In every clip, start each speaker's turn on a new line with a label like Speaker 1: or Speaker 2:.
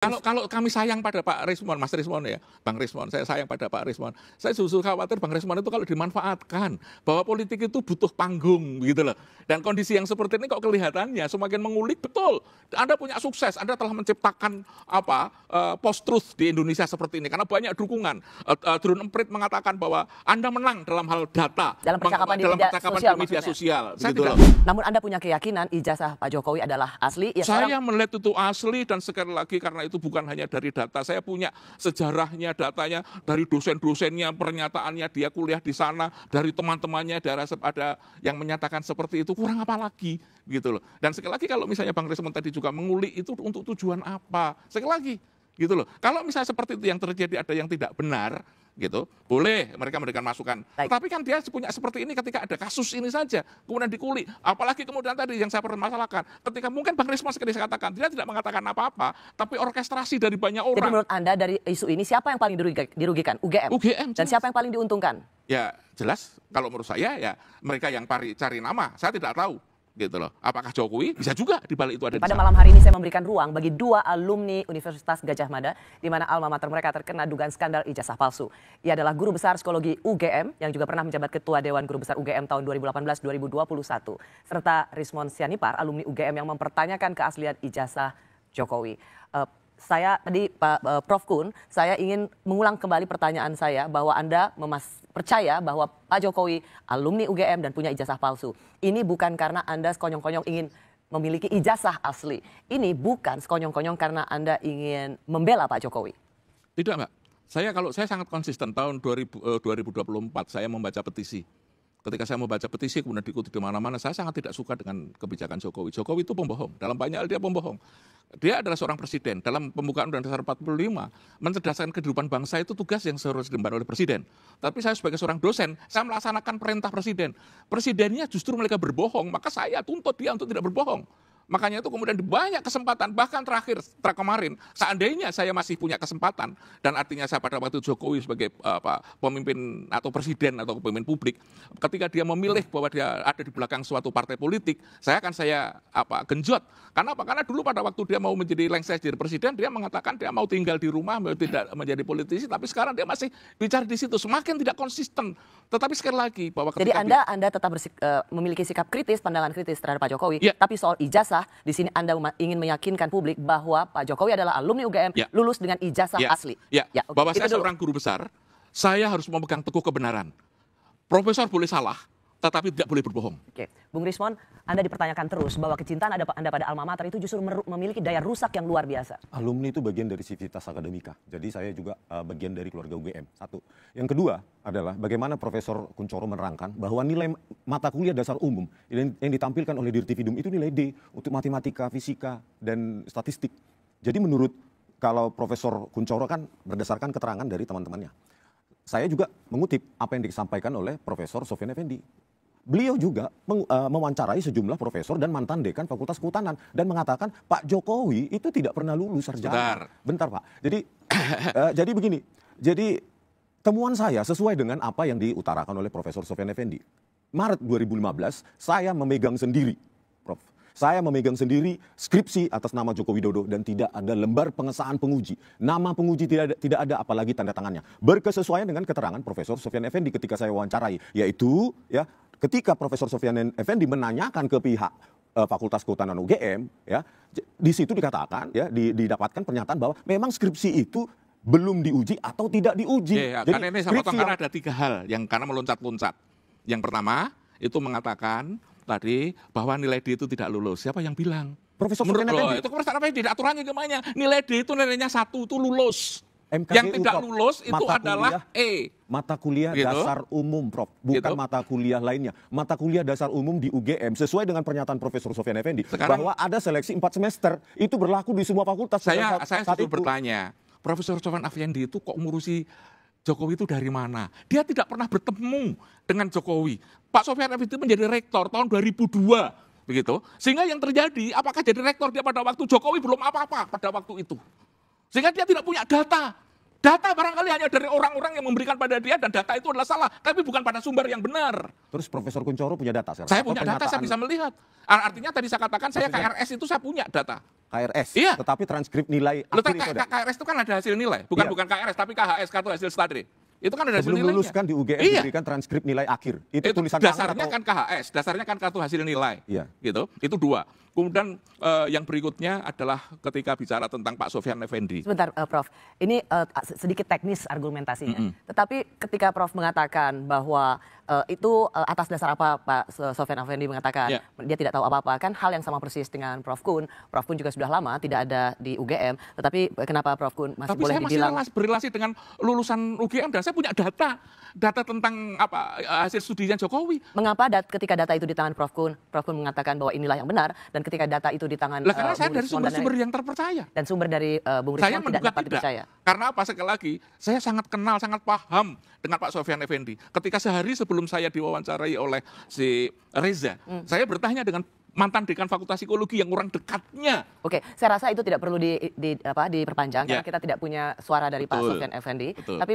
Speaker 1: Kalau kami sayang pada Pak Rismon, Mas Rismon ya, Bang Rismon, saya sayang pada Pak Rismon. Saya justru khawatir Bang Rismon itu kalau dimanfaatkan, bahwa politik itu butuh panggung gitu loh. Dan kondisi yang seperti ini kok kelihatannya semakin mengulik, betul. Anda punya sukses, Anda telah menciptakan post-truth di Indonesia seperti ini karena banyak dukungan. Drun Emprit mengatakan bahwa Anda menang dalam hal data,
Speaker 2: dalam percakapan di media sosial.
Speaker 1: Saya tidak.
Speaker 2: Namun Anda punya keyakinan ijazah Pak Jokowi adalah asli? Ya,
Speaker 1: saya melihat itu asli, dan sekali lagi karena itu bukan hanya dari data, saya punya sejarahnya, datanya, dari dosen-dosennya, pernyataannya, dia kuliah di sana, dari teman-temannya, ada yang menyatakan seperti itu, kurang apa lagi gitu loh. Dan sekali lagi kalau misalnya Bang Rismon tadi juga mengulik itu untuk tujuan apa, sekali lagi gitu loh. Kalau misalnya seperti itu yang terjadi, ada yang tidak benar gitu, boleh mereka memberikan masukan. Tapi kan dia punya seperti ini ketika ada kasus ini saja, kemudian dikulik. Apalagi kemudian tadi yang saya permasalahkan, ketika mungkin Bang Rismon sekali saya katakan, dia tidak mengatakan apa-apa, tapi orkestrasi dari banyak orang.
Speaker 2: Jadi menurut Anda dari isu ini siapa yang paling dirugikan? UGM?
Speaker 1: UGM.
Speaker 2: Dan siapa yang paling diuntungkan?
Speaker 1: Ya jelas, kalau menurut saya ya mereka yang cari nama, saya tidak tahu. Gitu loh. Apakah Jokowi? Bisa juga di balik itu ada.
Speaker 2: Pada malam hari ini saya memberikan ruang bagi dua alumni Universitas Gadjah Mada, di mana alma mater mereka terkena dugaan skandal ijazah palsu. Ia adalah guru besar psikologi UGM yang juga pernah menjabat Ketua Dewan Guru Besar UGM tahun 2018-2021, serta Rismon Sianipar, alumni UGM yang mempertanyakan keaslian ijazah Jokowi. Saya tadi Pak Prof Kun, saya ingin mengulang kembali pertanyaan saya bahwa Anda percaya bahwa Pak Jokowi alumni UGM dan punya ijazah palsu. Ini bukan karena Anda sekonyong-konyong ingin memiliki ijazah asli. Ini bukan sekonyong-konyong karena Anda ingin membela Pak Jokowi.
Speaker 1: Tidak, Mbak. Saya sangat konsisten. Tahun 2024 saya membaca petisi. Ketika saya membaca petisi kemudian diikuti di mana-mana, saya sangat tidak suka dengan kebijakan Jokowi. Jokowi itu pembohong. Dalam banyak hal dia pembohong. Dia adalah seorang presiden. Dalam pembukaan Undang-Undang Dasar 45, mencerdaskan kehidupan bangsa itu tugas yang seharusnya diemban oleh presiden. Tapi saya sebagai seorang dosen, saya melaksanakan perintah presiden. Presidennya justru mereka berbohong, maka saya tuntut dia untuk tidak berbohong. Makanya itu kemudian di banyak kesempatan, bahkan terakhir kemarin, seandainya saya masih punya kesempatan, dan artinya saya pada waktu Jokowi sebagai pemimpin atau presiden atau pemimpin publik, ketika dia memilih bahwa dia ada di belakang suatu partai politik, saya genjot. Karena apa? Karena dulu pada waktu dia mau menjadi lengser jadi presiden, dia mengatakan dia mau tinggal di rumah, tidak menjadi politisi, tapi sekarang dia masih bicara di situ, semakin tidak konsisten. Tetapi sekali lagi bahwa
Speaker 2: jadi Anda tetap memiliki sikap kritis, pandangan kritis terhadap Pak Jokowi,
Speaker 1: ya.
Speaker 2: Tapi soal ijazah, di sini Anda ingin meyakinkan publik bahwa Pak Jokowi adalah alumni UGM,
Speaker 1: ya.
Speaker 2: lulus dengan ijazah asli.
Speaker 1: Ya. Bahwa saya seorang guru besar, saya harus memegang teguh kebenaran. Profesor boleh salah, tetapi tidak boleh berbohong.
Speaker 2: Oke, Bung Rismon, Anda dipertanyakan terus bahwa kecintaan Anda pada alma mater itu justru memiliki daya rusak yang luar biasa.
Speaker 3: Alumni itu bagian dari civitas akademika. Jadi saya juga bagian dari keluarga UGM. Satu. Yang kedua adalah bagaimana Profesor Kunchoro menerangkan bahwa nilai mata kuliah dasar umum yang ditampilkan oleh Dirtividum itu nilai D untuk matematika, fisika, dan statistik. Jadi menurut kalau Profesor Kunchoro kan berdasarkan keterangan dari teman-temannya. Saya juga mengutip apa yang disampaikan oleh Profesor Sofyan Effendi. Beliau juga mewawancarai sejumlah profesor dan mantan dekan Fakultas Kehutanan dan mengatakan Pak Jokowi itu tidak pernah lulus sarjana. Bentar Pak. Jadi begini. Jadi temuan saya sesuai dengan apa yang diutarakan oleh Profesor Sofyan Effendi. Maret 2015 saya memegang sendiri, Prof. Saya memegang sendiri skripsi atas nama Joko Widodo dan tidak ada lembar pengesahan penguji. Nama penguji tidak ada, apalagi tanda tangannya. Berkesesuaian dengan keterangan Profesor Sofyan Effendi ketika saya wawancarai, yaitu ya ketika Profesor Sofyan Effendi menanyakan ke pihak Fakultas Kehutanan UGM, ya di situ dikatakan ya didapatkan pernyataan bahwa memang skripsi itu belum diuji atau tidak diuji.
Speaker 1: Ya, karena ini saya potong karena ada 3 hal yang karena meloncat-loncat. Yang pertama itu mengatakan tadi bahwa nilai D itu tidak lulus. Siapa yang bilang?
Speaker 3: Profesor Sofyan Effendi.
Speaker 1: Itu Profesor Effendi, aturannya gimana? Nilai D itu nilainya 1 itu lulus.
Speaker 3: MKG
Speaker 1: yang tidak lulus itu adalah E.
Speaker 3: Mata kuliah dasar umum, Prof. Bukan mata kuliah lainnya. Mata kuliah dasar umum di UGM sesuai dengan pernyataan Profesor Sofyan Effendi bahwa ada seleksi 4 semester. Itu berlaku di semua fakultas.
Speaker 1: Saya selalu bertanya, Profesor Sofyan Effendi itu kok ngurusi Jokowi itu dari mana? Dia tidak pernah bertemu dengan Jokowi. Pak Sofyan Effendi itu menjadi rektor tahun 2002. Begitu. Sehingga yang terjadi, apakah jadi rektor dia pada waktu Jokowi belum apa-apa pada waktu itu. Sehingga dia tidak punya data. Data barangkali hanya dari orang-orang yang memberikan pada dia dan data itu adalah salah. Tapi bukan pada sumber yang benar.
Speaker 3: Terus Profesor Kunchoro punya data?
Speaker 1: Saya punya data, saya bisa melihat. Artinya tadi saya katakan saya KRS itu saya punya data.
Speaker 3: KRS,
Speaker 1: Iya.
Speaker 3: tetapi transkrip nilai
Speaker 1: Loh,
Speaker 3: akhir itu ada.
Speaker 1: KRS itu kan ada hasil nilai, bukan
Speaker 3: Iya.
Speaker 1: bukan KRS tapi KHS, kartu hasil study. Itu kan ada hasil
Speaker 3: Sebelum
Speaker 1: nilainya.
Speaker 3: luluskan di UGM
Speaker 1: Iya.
Speaker 3: diberikan transkrip nilai akhir. Itu
Speaker 1: Itu
Speaker 3: tulisan tangan
Speaker 1: dasarnya
Speaker 3: atau
Speaker 1: kan KHS, dasarnya kan kartu hasil nilai.
Speaker 3: Iya.
Speaker 1: Gitu. Itu dua. Kemudian yang berikutnya adalah ketika bicara tentang Pak Sofyan Effendi.
Speaker 2: Sebentar, Prof. Ini sedikit teknis argumentasinya. Tetapi ketika Prof mengatakan bahwa itu atas dasar apa Pak Sofyan Effendi mengatakan
Speaker 1: Ya.
Speaker 2: dia tidak tahu apa-apa, kan hal yang sama persis dengan Prof Kun. Prof Kun juga sudah lama tidak ada di UGM, tetapi kenapa Prof Kun masih
Speaker 1: Tapi
Speaker 2: boleh
Speaker 1: saya masih
Speaker 2: dibilang
Speaker 1: berrelasi dengan lulusan UGM dan saya punya data tentang hasil studinya Jokowi.
Speaker 2: mengapa ketika data itu di tangan Prof Kun mengatakan bahwa inilah yang benar, dan ketika data itu di tangan
Speaker 1: Lah karena saya
Speaker 2: Bung
Speaker 1: dari
Speaker 2: Rismon
Speaker 1: sumber-sumber yang terpercaya.
Speaker 2: dan sumber dari Bung
Speaker 1: Saya
Speaker 2: Rismon tidak
Speaker 1: menduga
Speaker 2: dapat
Speaker 1: tidak.
Speaker 2: dipercaya.
Speaker 1: Karena apa, sekali lagi, saya sangat kenal, sangat paham dengan Pak Sofyan Effendi. Ketika sehari sebelum saya diwawancarai oleh si Reza, saya bertanya dengan mantan dekan Fakultas Psikologi yang orang dekatnya.
Speaker 2: Oke, saya rasa itu tidak perlu diperpanjang karena
Speaker 1: Ya.
Speaker 2: kita tidak punya suara dari Pak
Speaker 1: Betul.
Speaker 2: Sofyan Effendi.
Speaker 1: Betul.
Speaker 2: Tapi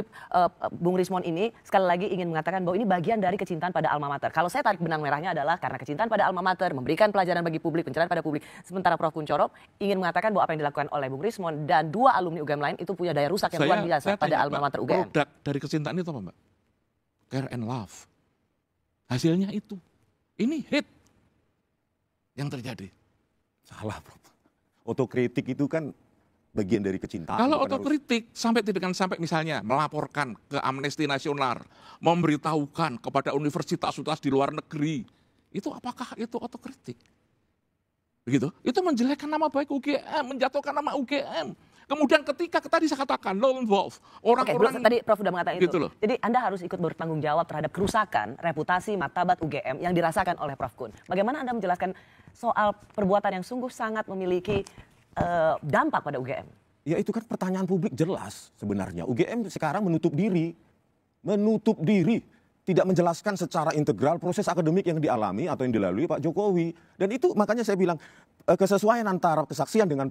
Speaker 2: Bung Rismon ini sekali lagi ingin mengatakan bahwa ini bagian dari kecintaan pada alma mater. Kalau saya tarik benang merahnya adalah karena kecintaan pada alma mater, memberikan pelajaran bagi publik, pencerahan pada publik. Sementara Prof Kunchoro ingin mengatakan bahwa apa yang dilakukan oleh Bung Rismon dan dua alumni UGM lain itu punya daya rusak yang luar biasa pada
Speaker 1: tanya,
Speaker 2: alma
Speaker 1: Mbak,
Speaker 2: mater UGM.
Speaker 1: produk dari kecintaan itu apa, Mbak? Care and love. Hasilnya itu. Ini hit yang terjadi.
Speaker 3: salah, Prof. Otokritik itu kan bagian dari kecintaan.
Speaker 1: Kalau
Speaker 3: bukan harus-
Speaker 1: otokritik sampai misalnya melaporkan ke Amnesty Nasional, memberitahukan kepada universitas-universitas di luar negeri, itu apakah itu otokritik? Begitu? Itu menjelekkan nama baik UGM, menjatuhkan nama UGM. Kemudian ketika tadi saya katakan lone wolf,
Speaker 2: Oke,
Speaker 1: orang-orang
Speaker 2: tadi Prof sudah mengatakan
Speaker 1: gitu
Speaker 2: itu.
Speaker 1: loh.
Speaker 2: Jadi Anda harus ikut bertanggung jawab terhadap kerusakan reputasi martabat UGM yang dirasakan oleh Prof Kun. Bagaimana Anda menjelaskan soal perbuatan yang sungguh sangat memiliki dampak pada UGM?
Speaker 3: Ya itu kan pertanyaan publik jelas sebenarnya. UGM sekarang menutup diri, tidak menjelaskan secara integral proses akademik yang dialami atau yang dilalui Pak Jokowi. Dan itu makanya saya bilang kesesuaian antara kesaksian dengan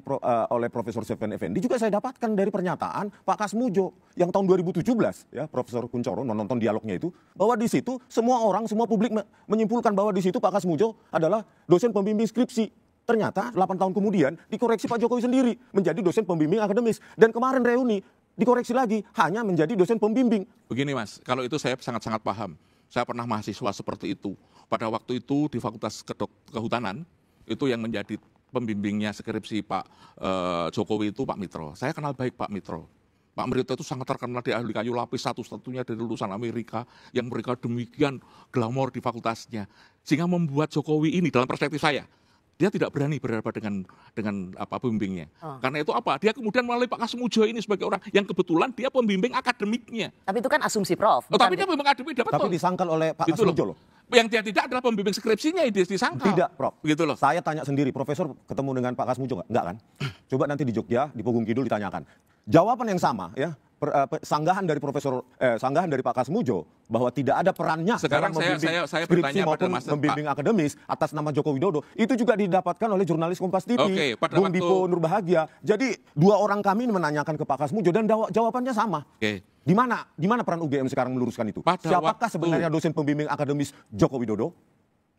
Speaker 3: oleh Profesor Sofyan Effendi juga saya dapatkan dari pernyataan Pak Kasmujo yang tahun 2017 ya, Profesor Kunchoro nonton dialognya itu, bahwa di situ semua publik menyimpulkan bahwa di situ Pak Kasmujo adalah dosen pembimbing skripsi. Ternyata 8 tahun kemudian dikoreksi Pak Jokowi sendiri menjadi dosen pembimbing akademis. Dan kemarin reuni dikoreksi lagi hanya menjadi dosen pembimbing.
Speaker 1: Begini Mas, kalau itu saya sangat-sangat paham. Saya pernah mahasiswa seperti itu. Pada waktu itu di Fakultas Kehutanan, itu yang menjadi pembimbingnya skripsi Pak Jokowi itu Pak Mitro. Saya kenal baik Pak Mitro. Pak Mitro itu sangat terkenal di ahli kayu lapis, satu-satunya dari lulusan Amerika yang mereka demikian glamor di fakultasnya. Sehingga membuat Jokowi ini dalam perspektif saya, dia tidak berani berhadapan dengan pembimbingnya. Karena itu apa? Dia kemudian melalui Pak Kasmujo ini sebagai orang yang kebetulan dia pembimbing akademiknya.
Speaker 2: Tapi itu kan asumsi Prof.
Speaker 1: Oh, tapi dia pembimbing akademik dapat
Speaker 3: Tapi disangkal oleh Pak
Speaker 1: Gitu
Speaker 3: Kasmujo loh.
Speaker 1: Yang dia tidak adalah pembimbing skripsinya yang disangkal.
Speaker 3: Tidak, Prof.
Speaker 1: Begitu loh.
Speaker 3: Saya tanya sendiri, Profesor ketemu dengan Pak Kasmujo nggak? Enggak kan? Coba nanti di Jogja, di Pogung Kidul ditanyakan. Jawaban yang sama ya, sanggahan dari sanggahan dari Pak Kasmujo bahwa tidak ada perannya
Speaker 1: Sekarang
Speaker 3: dalam membimbing
Speaker 1: saya
Speaker 3: skripsi
Speaker 1: bertanya pada
Speaker 3: maupun
Speaker 1: Mas
Speaker 3: membimbing akademis atas nama Joko Widodo, itu juga didapatkan oleh jurnalis Kompas TV,
Speaker 1: Oke, pada
Speaker 3: Bung
Speaker 1: waktu-
Speaker 3: Dipo Nurbahagia. Jadi dua orang kami ini menanyakan ke Pak Kasmujo dan jawabannya sama.
Speaker 1: Oke.
Speaker 3: Di mana peran UGM sekarang meluruskan itu?
Speaker 1: Pada
Speaker 3: Siapakah
Speaker 1: waktu-
Speaker 3: sebenarnya dosen pembimbing akademis Joko Widodo?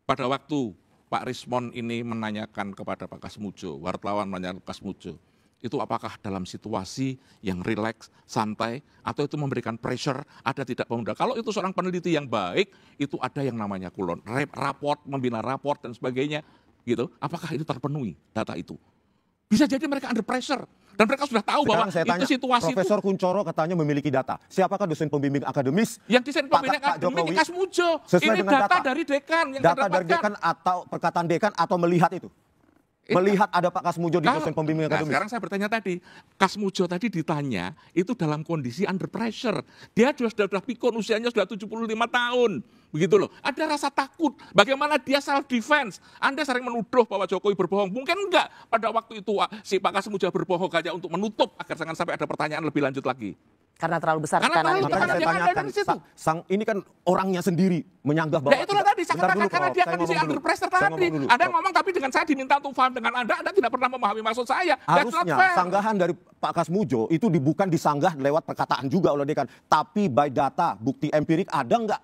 Speaker 1: Pada waktu Pak Rismon ini menanyakan kepada Pak Kasmujo, wartawan menanyakan Pak Kasmujo, itu apakah dalam situasi yang rileks, santai, atau itu memberikan pressure, ada tidak pemuda. Kalau itu seorang peneliti yang baik, itu ada yang namanya kulon, raport, membina raport dan sebagainya, gitu. Apakah itu terpenuhi data itu? Bisa jadi mereka under pressure dan mereka sudah tahu bahwa
Speaker 3: Sekarang saya tanya,
Speaker 1: itu situasi
Speaker 3: Profesor
Speaker 1: itu
Speaker 3: Kunchoro katanya memiliki data. Siapakah dosen pembimbing akademis?
Speaker 1: yang desain pembimbing
Speaker 3: Pak
Speaker 1: akademik
Speaker 3: Jokowi
Speaker 1: Kasmujo.
Speaker 3: sesuai
Speaker 1: Ini
Speaker 3: dengan
Speaker 1: data dari dekan yang
Speaker 3: data
Speaker 1: saya
Speaker 3: dari
Speaker 1: dapatkan.
Speaker 3: dekan atau perkataan dekan atau melihat itu? Melihat ada Pak Kasmujo di dosen pembimbing
Speaker 1: Nah,
Speaker 3: akademis.
Speaker 1: sekarang saya bertanya tadi, Kasmujo tadi ditanya, itu dalam kondisi under pressure. Dia sudah pikun, usianya sudah 75 tahun. Begitu loh. Ada rasa takut. Bagaimana dia self defense? Anda sering menuduh bahwa Jokowi berbohong. Mungkin enggak pada waktu itu si Pak Kasmujo berbohong hanya untuk menutup agar jangan sampai ada pertanyaan lebih lanjut lagi.
Speaker 2: Karena terlalu besar
Speaker 1: Karena
Speaker 2: tekanan
Speaker 1: terlalu
Speaker 2: itu.
Speaker 3: Makanya
Speaker 1: tekanan
Speaker 3: saya
Speaker 1: yang ada
Speaker 3: tanyakan,
Speaker 1: dari situ.
Speaker 3: ini kan orangnya sendiri menyanggah bahwa...
Speaker 1: Nah itulah tadi, saya
Speaker 3: Bentar
Speaker 1: katakan
Speaker 3: dulu,
Speaker 1: karena
Speaker 3: Prof.
Speaker 1: dia
Speaker 3: Saya
Speaker 1: kondisi
Speaker 3: ngomong
Speaker 1: under
Speaker 3: dulu.
Speaker 1: pressure
Speaker 3: Saya
Speaker 1: tadi.
Speaker 3: ngomong dulu,
Speaker 1: Anda
Speaker 3: Prof.
Speaker 1: ngomong tapi dengan saya diminta untuk paham dengan Anda tidak pernah memahami maksud saya. That's not
Speaker 3: Harusnya
Speaker 1: fair.
Speaker 3: sanggahan dari Pak Kasmujo itu bukan disanggah lewat perkataan juga oleh dekan, tapi by data, bukti empirik ada nggak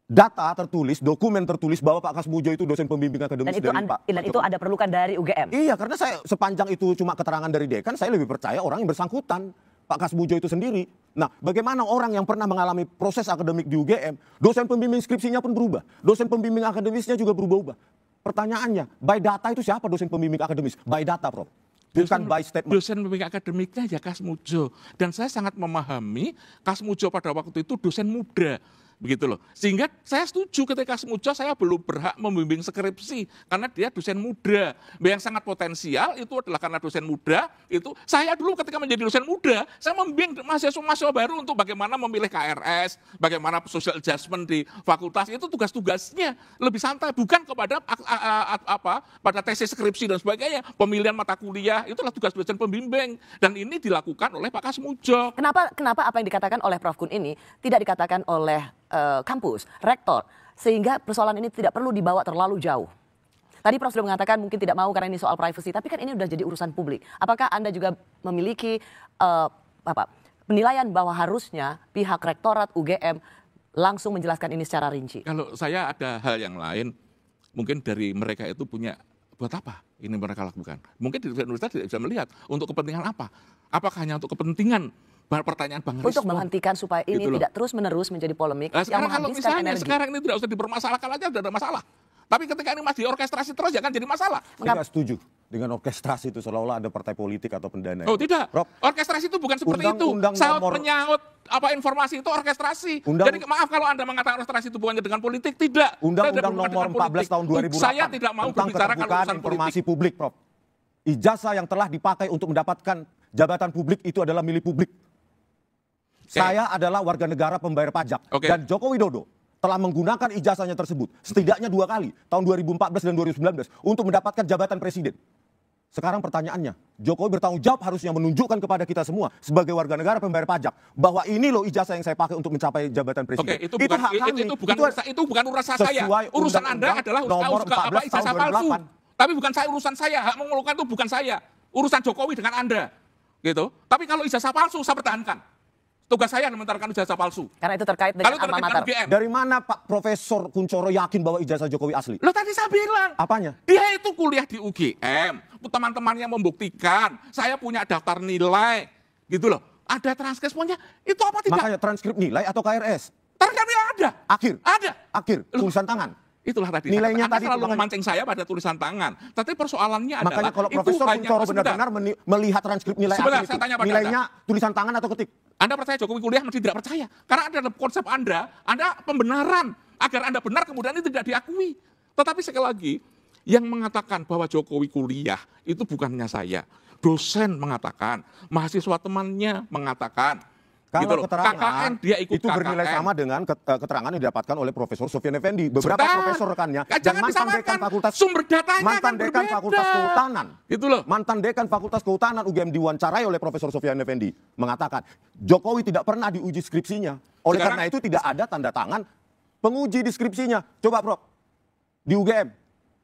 Speaker 3: data tertulis, dokumen tertulis bahwa Pak Kasmujo itu dosen pembimbing akademis
Speaker 2: Dan itu,
Speaker 3: dari Pak.
Speaker 2: dan itu ada perlukan dari UGM.
Speaker 3: Iya, karena saya sepanjang itu cuma keterangan dari dekan, saya lebih percaya orang yang bersangkutan, Pak Kasmujo itu sendiri. Nah, bagaimana orang yang pernah mengalami proses akademik di UGM, dosen pembimbing skripsinya pun berubah, dosen pembimbing akademisnya juga berubah-ubah. Pertanyaannya, by data itu siapa dosen pembimbing akademis? By data, Prof. Bukan by statement.
Speaker 1: Dosen pembimbing akademiknya ya Kasmujo. Dan saya sangat memahami Kasmujo pada waktu itu dosen muda. Begitu loh. Sehingga saya setuju ketika Kasmujo saya belum berhak membimbing skripsi karena dia dosen muda. Yang sangat potensial itu adalah karena dosen muda itu saya dulu ketika menjadi dosen muda saya membimbing mahasiswa-mahasiswa baru untuk bagaimana memilih KRS, bagaimana social adjustment di fakultas itu tugas-tugasnya lebih santai bukan kepada pada tesis skripsi dan sebagainya. Pemilihan mata kuliah itulah tugas dosen pembimbing dan ini dilakukan oleh Pak Kasmujo.
Speaker 2: Kenapa apa yang dikatakan oleh Prof. Kun ini tidak dikatakan oleh kampus, rektor, sehingga persoalan ini tidak perlu dibawa terlalu jauh. Tadi Prof sudah mengatakan mungkin tidak mau karena ini soal privasi, tapi kan ini sudah jadi urusan publik. Apakah Anda juga memiliki penilaian bahwa harusnya pihak rektorat UGM langsung menjelaskan ini secara rinci?
Speaker 1: Kalau saya ada hal yang lain, mungkin dari mereka itu punya buat apa ini mereka lakukan. Mungkin di universitas tidak bisa melihat untuk kepentingan apa. Apakah hanya untuk kepentingan pertanyaan Bang Risno.
Speaker 2: Untuk menghentikan supaya ini
Speaker 1: gitu
Speaker 2: tidak terus-menerus menjadi polemik
Speaker 1: nah,
Speaker 2: yang
Speaker 1: kalau
Speaker 2: menghabiskan
Speaker 1: misalnya
Speaker 2: energi.
Speaker 1: Sekarang ini tidak usah dipermasalahkan aja, tidak ada masalah. Tapi ketika ini masih diorkestrasi terus ya kan jadi masalah.
Speaker 3: Saya nggak setuju dengan orkestrasi itu seolah-olah ada partai politik atau pendanaan.
Speaker 1: Oh tidak,
Speaker 3: Prof,
Speaker 1: orkestrasi itu bukan seperti itu. Saut menyaut informasi itu orkestrasi. Jadi maaf kalau Anda mengatakan orkestrasi itu bukannya dengan politik, tidak.
Speaker 3: Undang-undang nomor 14 tahun 2008
Speaker 1: saya tidak mau berbicara kalau urusan
Speaker 3: informasi publik, Prof. Ijazah yang telah dipakai untuk mendapatkan jabatan publik itu adalah milik publik. Saya adalah warga negara pembayar pajak. Dan Joko Widodo telah menggunakan ijazahnya tersebut setidaknya 2 kali, tahun 2014 dan 2019, untuk mendapatkan jabatan presiden. Sekarang pertanyaannya, Jokowi bertanggung jawab harusnya menunjukkan kepada kita semua sebagai warga negara pembayar pajak bahwa ini loh ijazah yang saya pakai untuk mencapai jabatan presiden.
Speaker 1: Itu bukan urusan saya. Urusan Anda adalah
Speaker 3: nomor 14
Speaker 1: ijazah palsu. Tapi bukan saya, urusan saya. Hak mengeluarkan itu bukan saya. Urusan Jokowi dengan Anda. Gitu. Tapi kalau ijazah palsu saya pertahankan. Tugas saya mementarkan ijazah palsu.
Speaker 2: Karena itu terkait dengan alma mater.
Speaker 3: Dari mana Pak Profesor Kunchoro yakin bahwa ijazah Jokowi asli?
Speaker 1: Loh tadi saya bilang.
Speaker 3: Apanya?
Speaker 1: Dia itu kuliah di UGM. Teman-temannya membuktikan. Saya punya daftar nilai. Gitu loh. Ada transkripnya. Itu apa tidak?
Speaker 3: Makanya transkrip nilai atau KRS?
Speaker 1: Transkripnya ada.
Speaker 3: Akhir. Tulisan tangan.
Speaker 1: Itulah tadi.
Speaker 3: Nilainya
Speaker 1: Anda
Speaker 3: tadi
Speaker 1: selalu memancing saya pada tulisan tangan. Tapi persoalannya adalah.
Speaker 3: Makanya kalau Profesor Kunchoro benar-benar melihat transkrip nilai asli itu, nilainya tulisan tangan atau ketik?
Speaker 1: Anda percaya Jokowi kuliah mesti tidak percaya. Karena dalam konsep Anda pembenaran. Agar Anda benar kemudian ini tidak diakui. Tetapi sekali lagi, yang mengatakan bahwa Jokowi kuliah itu bukannya saya. Dosen mengatakan, mahasiswa temannya mengatakan.
Speaker 3: Kalau
Speaker 1: gitu
Speaker 3: keterangan
Speaker 1: KKN, dia ikut
Speaker 3: itu bernilai
Speaker 1: KKN.
Speaker 3: sama dengan keterangan yang didapatkan oleh Profesor Sofyan Effendi. Beberapa profesor rekannya dan mantan dekan fakultas
Speaker 1: sumber datanya
Speaker 3: mantan dekan fakultas kehutanan.
Speaker 1: Itu loh.
Speaker 3: Mantan dekan fakultas kehutanan UGM diwawancarai oleh Profesor Sofyan Effendi mengatakan Jokowi tidak pernah diuji skripsinya. Oleh karena itu tidak ada tanda tangan penguji di skripsinya. Coba Prof, di UGM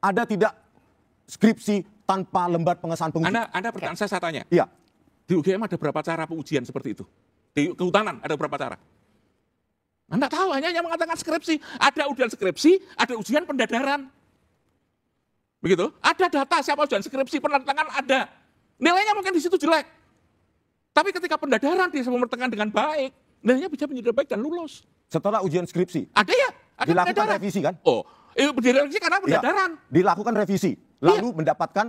Speaker 3: ada tidak skripsi tanpa lembar pengesahan penguji?
Speaker 1: Anda pertanyaan saya tanya.
Speaker 3: Iya.
Speaker 1: Di UGM ada berapa cara pengujian seperti itu? Di kehutanan ada berapa cara? Anda tahu hanya mengatakan skripsi. Ada ujian skripsi, ada ujian pendadaran. Begitu? Ada data siapa ujian skripsi, pendatangan ada. Nilainya mungkin di situ jelek. Tapi ketika pendadaran dia mempertekan dengan baik, nilainya bisa menjadi baik dan lulus.
Speaker 3: Setelah ujian skripsi?
Speaker 1: Ada ya? Ada
Speaker 3: dilakukan
Speaker 1: pendadaran.
Speaker 3: Revisi kan?
Speaker 1: Oh, direvisi karena pendadaran.
Speaker 3: Ya, dilakukan revisi, lalu mendapatkan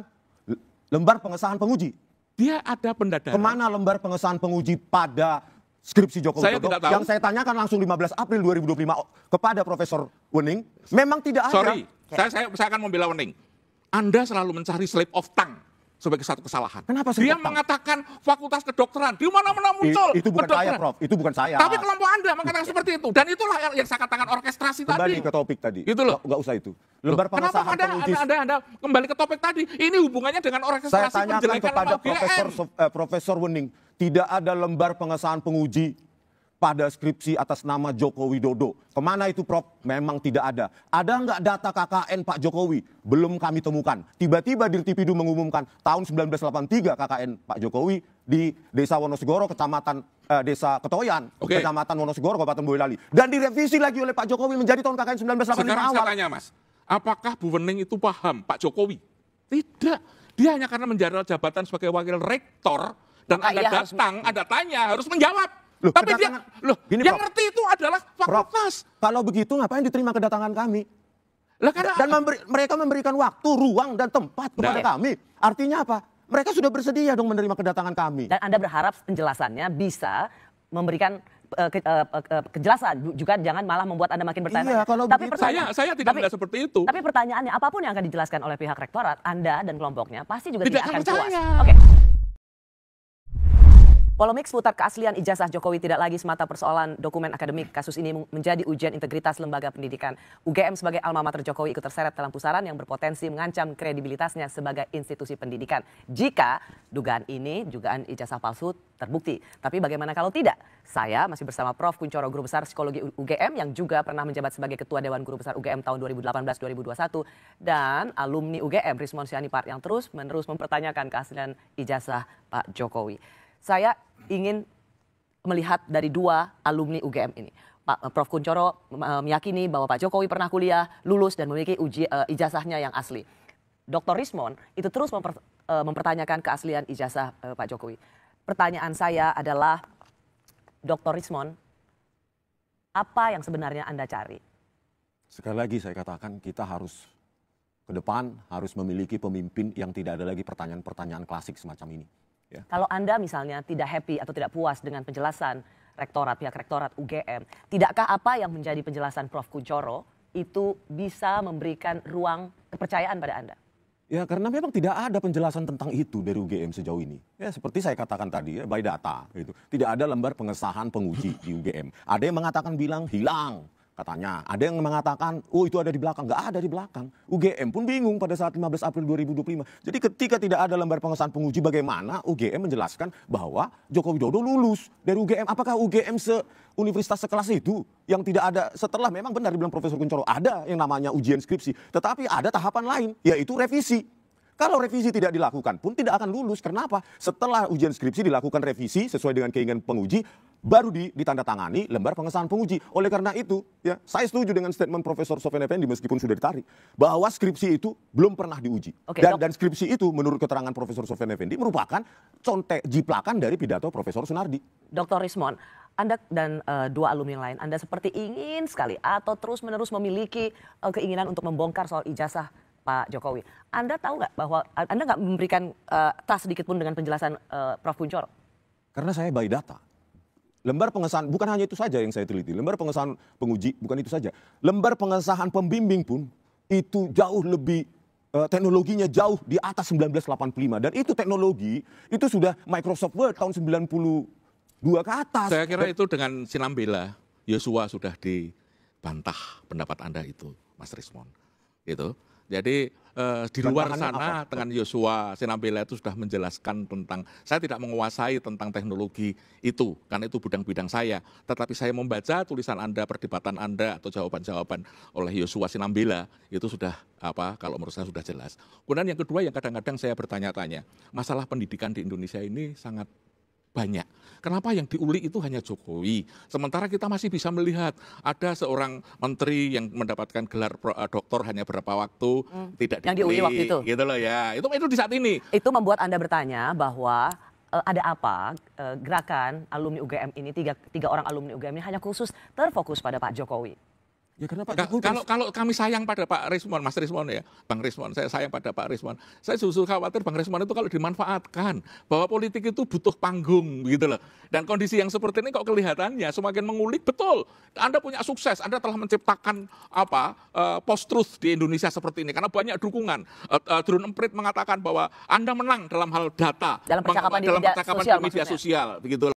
Speaker 3: lembar pengesahan penguji.
Speaker 1: Dia ada pendadaran.
Speaker 3: Kemana lembar pengesahan penguji pada skripsi Joko Widodo? Yang saya tanyakan langsung 15 April 2025 kepada Profesor Wening, memang tidak ada.
Speaker 1: Sorry, saya akan membela Wening. Anda selalu mencari slip of tongue sebagai satu kesalahan.
Speaker 3: Kenapa
Speaker 1: dia mengatakan fakultas kedokteran, di mana-mana muncul.
Speaker 3: Itu bukan saya, Prof. Itu bukan saya.
Speaker 1: Tapi kelompok Anda mengatakan seperti itu. Dan itulah yang saya katakan orkestrasi tadi.
Speaker 3: Kembali ke topik tadi.
Speaker 1: Itu loh.
Speaker 3: Nggak usah itu. Lembar pengesahan penguji.
Speaker 1: Anda kembali ke topik tadi. Ini hubungannya dengan orkestrasi.
Speaker 3: Saya tanyakan kepada Profesor Wening. Tidak ada lembar pengesahan penguji pada skripsi atas nama Joko Widodo. Kemana itu, Prof? Memang tidak ada. Ada nggak data KKN Pak Jokowi? Belum kami temukan. Tiba-tiba Dirtipidum mengumumkan tahun 1983 KKN Pak Jokowi di Desa Wonosegoro, Kecamatan Desa Ketoyan, Kecamatan Wonosegoro, Kabupaten Boyolali. Dan direvisi lagi oleh Pak Jokowi menjadi tahun KKN 1985
Speaker 1: Sekarang
Speaker 3: awal.
Speaker 1: saya tanya, Mas, apakah Bu Wening itu paham Pak Jokowi? Tidak. Dia hanya karena menjabat jabatan sebagai wakil rektor dan
Speaker 2: Maka
Speaker 1: Anda
Speaker 2: ia harus-
Speaker 1: datang, Anda tanya, harus menjawab.
Speaker 3: Loh,
Speaker 1: Tapi dia,
Speaker 3: gini,
Speaker 1: yang
Speaker 3: Prof.
Speaker 1: ngerti itu adalah
Speaker 3: Prof,
Speaker 1: fakultas.
Speaker 3: kalau begitu ngapain diterima kedatangan kami?
Speaker 1: Lah karena
Speaker 3: Dan mereka memberikan waktu, ruang, dan tempat kepada kami. Artinya apa? Mereka sudah bersedia dong menerima kedatangan kami.
Speaker 2: Dan Anda berharap penjelasannya bisa memberikan kejelasan, juga jangan malah membuat Anda makin bertanya.
Speaker 3: Iya, kalau
Speaker 2: tapi
Speaker 3: begitu.
Speaker 1: saya tidak melihat seperti itu.
Speaker 2: Tapi pertanyaannya, apapun yang akan dijelaskan oleh pihak rektorat, Anda dan kelompoknya pasti juga
Speaker 1: Tidak
Speaker 2: tidak
Speaker 1: akan
Speaker 2: akan puas.
Speaker 1: percaya.
Speaker 2: Oke. Polemik seputar keaslian ijazah Jokowi tidak lagi semata persoalan dokumen akademik. Kasus ini menjadi ujian integritas lembaga pendidikan. UGM sebagai alma mater Jokowi ikut terseret dalam pusaran yang berpotensi mengancam kredibilitasnya sebagai institusi pendidikan. Jika dugaan ijazah palsu terbukti. Tapi bagaimana kalau tidak? Saya masih bersama Prof. Kunchoro, Guru Besar Psikologi UGM yang juga pernah menjabat sebagai Ketua Dewan Guru Besar UGM tahun 2018-2021. Dan alumni UGM Rismon Sianipart yang terus-menerus mempertanyakan keaslian ijazah Pak Jokowi. Saya ingin melihat dari dua alumni UGM ini. Pak Prof. Kunchoro meyakini bahwa Pak Jokowi pernah kuliah, lulus dan memiliki ijazahnya yang asli. Dr. Rismon itu terus mempertanyakan keaslian ijazah Pak Jokowi. Pertanyaan saya adalah, Dr. Rismon, apa yang sebenarnya Anda cari?
Speaker 3: Sekali lagi saya katakan kita harus ke depan harus memiliki pemimpin yang tidak ada lagi pertanyaan-pertanyaan klasik semacam ini. Ya.
Speaker 2: Kalau Anda misalnya tidak happy atau tidak puas dengan penjelasan pihak rektorat UGM, tidakkah apa yang menjadi penjelasan Prof. Kunchoro itu bisa memberikan ruang kepercayaan pada Anda?
Speaker 3: Ya karena memang tidak ada penjelasan tentang itu dari UGM sejauh ini. Ya seperti saya katakan tadi ya, by data gitu. Tidak ada lembar pengesahan penguji di UGM. Ada yang mengatakan bilang hilang katanya. Ada yang mengatakan oh itu ada di belakang. Nggak ada di belakang. UGM pun bingung pada saat 15 April 2025. Jadi ketika tidak ada lembar pengesahan penguji, bagaimana UGM menjelaskan bahwa Joko Widodo lulus dari UGM? Apakah UGM universitas sekelas itu yang tidak ada setelah, memang benar dibilang Profesor Kunchoro, ada yang namanya ujian skripsi. Tetapi ada tahapan lain, yaitu revisi. Kalau revisi tidak dilakukan pun tidak akan lulus. Kenapa? Setelah ujian skripsi dilakukan revisi sesuai dengan keinginan penguji, baru ditandatangani lembar pengesahan penguji. Oleh karena itu, ya saya setuju dengan statement Profesor Sofyan Effendi meskipun sudah ditarik, bahwa skripsi itu belum pernah diuji. Dan skripsi itu menurut keterangan Profesor Sofyan Effendi merupakan contek jiplakan dari pidato Profesor Sunardi.
Speaker 2: Dr. Rismon, Anda dan dua alumni yang lain, Anda seperti ingin sekali atau terus-menerus memiliki keinginan untuk membongkar soal ijazah Pak Jokowi. Anda tahu nggak bahwa Anda nggak memberikan trust sedikit pun dengan penjelasan Prof. Kunchoro?
Speaker 3: Karena saya by data. Lembar pengesahan, bukan hanya itu saja yang saya teliti. Lembar pengesahan penguji, bukan itu saja. Lembar pengesahan pembimbing pun itu jauh lebih, teknologinya jauh di atas 1985. Dan itu teknologi, itu sudah Microsoft Word tahun 92 ke atas.
Speaker 1: Saya kira itu dengan sinambela, Yosua sudah dibantah pendapat Anda itu, Mas Rismon. Gitu. Jadi di luar sana dengan Yosua Sinambela itu sudah menjelaskan tentang, saya tidak menguasai tentang teknologi itu, karena itu bidang-bidang saya. Tetapi saya membaca tulisan Anda, perdebatan Anda atau jawaban-jawaban oleh Yosua Sinambela itu sudah kalau menurut saya sudah jelas. Kemudian yang kedua yang kadang-kadang saya bertanya-tanya, masalah pendidikan di Indonesia ini sangat banyak. Kenapa yang diulik itu hanya Jokowi? Sementara kita masih bisa melihat ada seorang menteri yang mendapatkan gelar doktor hanya berapa waktu, tidak
Speaker 2: yang diulik waktu itu.
Speaker 1: Gitu loh ya. Itu di saat ini.
Speaker 2: Itu membuat Anda bertanya bahwa ada apa gerakan alumni UGM ini, tiga orang alumni UGM ini hanya khusus terfokus pada Pak Jokowi.
Speaker 3: Ya karena Pak Jokowi
Speaker 1: kalau kami sayang pada Pak Rismon, Mas Rismon ya, Bang Rismon, saya sayang pada Pak Rismon. Saya justru khawatir Bang Rismon itu kalau dimanfaatkan, bahwa politik itu butuh panggung gitu loh. Dan kondisi yang seperti ini kok kelihatannya semakin mengulik, betul. Anda punya sukses, Anda telah menciptakan post-truth di Indonesia seperti ini karena banyak dukungan. Drone Emprit mengatakan bahwa Anda menang dalam hal data,
Speaker 2: dalam percakapan di media sosial,
Speaker 1: begitu.